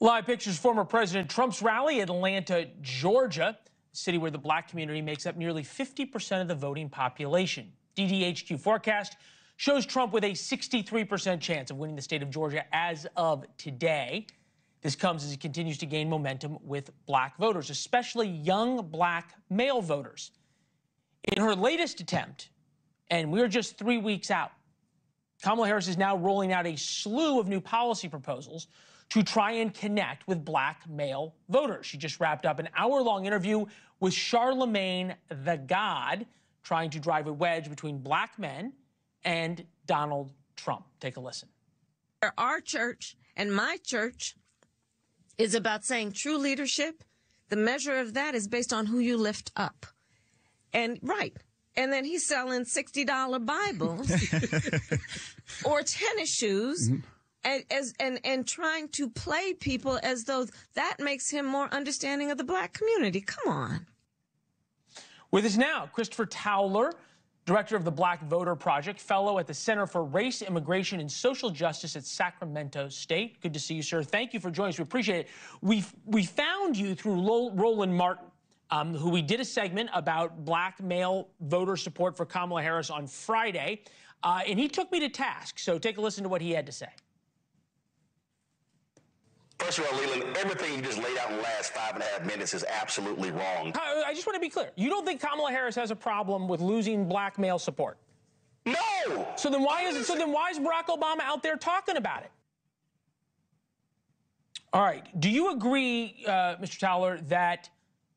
Live pictures of former President Trump's rally in Atlanta, Georgia, a city where the black community makes up nearly 50% of the voting population. DDHQ forecast shows Trump with a 63% chance of winning the state of Georgia as of today. This comes as he continues to gain momentum with black voters, especially young black male voters. In her latest attempt, and we're just 3 weeks out, Kamala Harris is now rolling out a slew of new policy proposals to try and connect with black male voters. She just wrapped up an hour-long interview with Charlemagne the God, trying to drive a wedge between black men and Donald Trump. Take a listen. Our church and my church is about saying true leadership. The measure of that is based on who you lift up. And and then he's selling $60 Bibles or tennis shoes. Mm-hmm. And trying to play people as though that makes him more understanding of the black community. Come on. With us now, Christopher Towler, director of the Black Voter Project, fellow at the Center for Race, Immigration, and Social Justice at Sacramento State. Good to see you, sir. Thank you for joining us. We appreciate it. We found you through Roland Martin, who we did a segment about black male voter support for Kamala Harris on Friday, and he took me to task. So take a listen to what he had to say. First of all, Leland, everything you just laid out in the last 5.5 minutes is absolutely wrong. I just want to be clear. You don't think Kamala Harris has a problem with losing black male support? No. So then why is Barack Obama out there talking about it? All right. Do you agree, Mr. Towler, that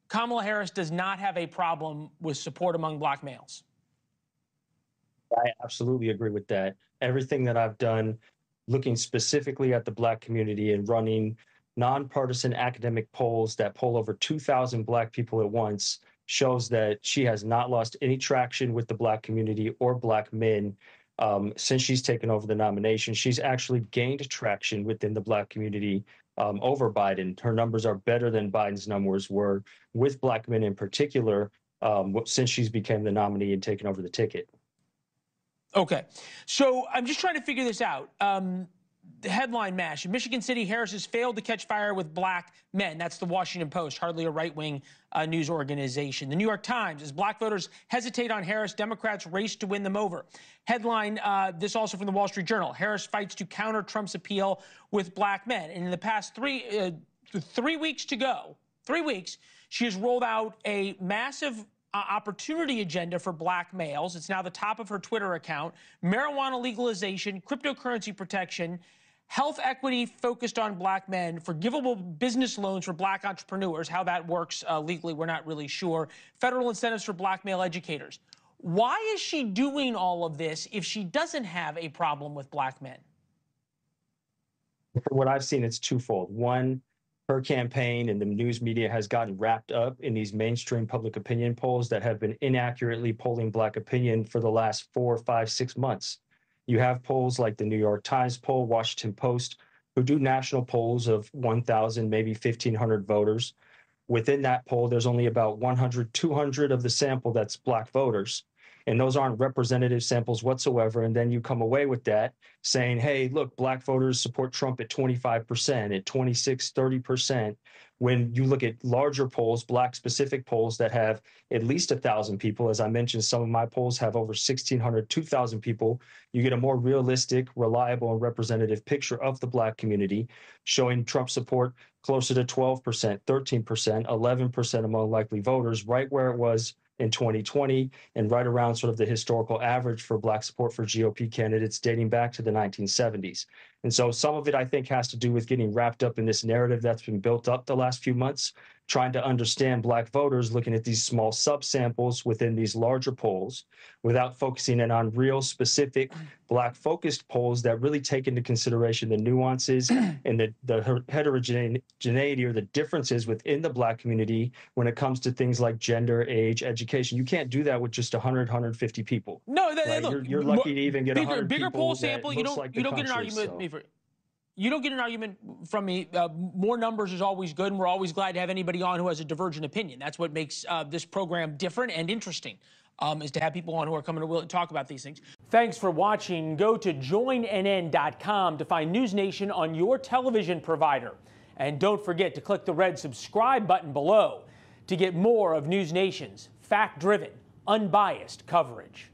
Kamala Harris does not have a problem with support among black males? I absolutely agree with that. Everything that I've done looking specifically at the black community and running nonpartisan academic polls that poll over 2,000 black people at once shows that she has not lost any traction with the black community or black men since she's taken over the nomination. She's actually gained traction within the black community over Biden. Her numbers are better than Biden's numbers were with black men in particular since she's became the nominee and taken over the ticket. Okay, so I'm just trying to figure this out. The headline mash. In Michigan City, Harris has failed to catch fire with black men. That's the Washington Post, hardly a right-wing news organization. The New York Times, as black voters hesitate on Harris, Democrats race to win them over. Headline, this also from the Wall Street Journal. Harris fights to counter Trump's appeal with black men. And in the past 3 weeks to go, 3 weeks, she has rolled out a massive opportunity agenda for black males. It's now the top of her Twitter account. Marijuana legalization, cryptocurrency protection, health equity focused on black men, forgivable business loans for black entrepreneurs. How that works legally, we're not really sure. Federal incentives for black male educators. Why is she doing all of this if she doesn't have a problem with black men? From what I've seen, it's twofold. One, her campaign and the news media has gotten wrapped up in these mainstream public opinion polls that have been inaccurately polling black opinion for the last 4, 5, 6 months. You have polls like the New York Times poll, Washington Post, who do national polls of 1,000, maybe 1,500 voters. Within that poll, there's only about 100, 200 of the sample that's black voters. And those aren't representative samples whatsoever. And then you come away with that saying, hey, look, black voters support Trump at 25%, at 26, 30%. When you look at larger polls, black specific polls that have at least 1,000 people, as I mentioned, some of my polls have over 1,600, 2,000 people, you get a more realistic, reliable, and representative picture of the black community, showing Trump support closer to 12%, 13%, 11% among likely voters, right where it was in 2020 and right around sort of the historical average for black support for GOP candidates dating back to the 1970s. And so some of it, I think, has to do with getting wrapped up in this narrative that's been built up the last few months, trying to understand black voters, looking at these small subsamples within these larger polls without focusing in on real specific black focused polls that really take into consideration the nuances and the heterogeneity or the differences within the black community when it comes to things like gender, age, education. You can't do that with just 100, 150 people. No, right? Look, you're lucky to even get 100 bigger people. Poll sample. You don't get an argument with me for. You don't get an argument from me. More numbers is always good, and we're always glad to have anybody on who has a divergent opinion. That's what makes this program different and interesting, is to have people on who are coming to talk about these things. Thanks for watching. Go to joinnn.com to find NewsNation on your television provider. And don't forget to click the red subscribe button below to get more of NewsNation's fact-driven, unbiased coverage.